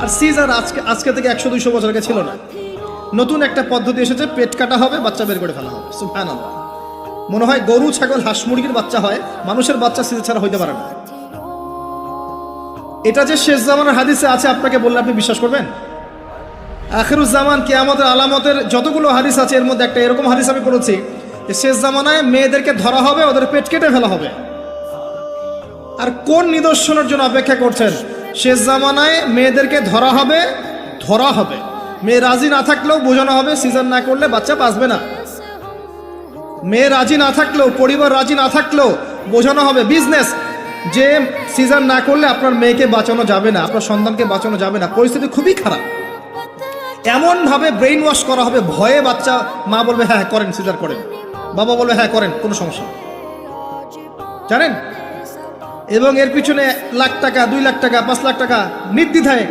আর caesar আজকে থেকে 100-200 বছর আগে ছিল না। নতুন একটা পদ্ধতি এসেছে, পেট কাটা হবে, বাচ্চা বের করে ফেলা হবে। সুবহানাল্লাহ। মনে হয় গরু, ছাগল, হাঁস, মুরগির বাচ্চা হয়, মানুষের বাচ্চা সিজার ছাড়া হইতে পারে না। এটা যে শেষ জামানের হাদিসে আছে, আপনাকে বললে আপনি বিশ্বাস করবেন? আখিরুজ জামান, কিয়ামতের আলামতের যতগুলো হাদিস আছে এর মধ্যে একটা এরকম হাদিস আমি পড়েছি যে শেষ জামানায় মেয়েদেরকে ধরা হবে, ওদের পেট কেটে ফেলা হবে। আর কোন নিদর্শনের জন্য অপেক্ষা করছেন? শেষ জামানায় মেয়েদেরকে ধরা হবে। মেয়ে রাজি না থাকলেও বোঝানো হবে, সিজার না করলে বাচ্চা বাঁচবে না। মেয়ে রাজি না থাকলেও, পরিবার রাজি না থাকলেও বোঝানো হবে, বিজনেস, যে সিজার না করলে আপনার মেয়েকে বাঁচানো যাবে না, আপনার সন্তানকে বাঁচানো যাবে না, পরিস্থিতি খুবই খারাপ। এমন ভাবে ব্রেইন ওয়াশ করা হবে, ভয়ে বাচ্চা, মা বলবে হ্যাঁ করেন, সিজার করেন, বাবা বলবে হ্যাঁ করেন, কোনো সমস্যা নেই। জানেন? এবং এর পিছনে লাখ টাকা, 2 লাখ টাকা, 5 লাখ টাকা নির্দ্বিধায়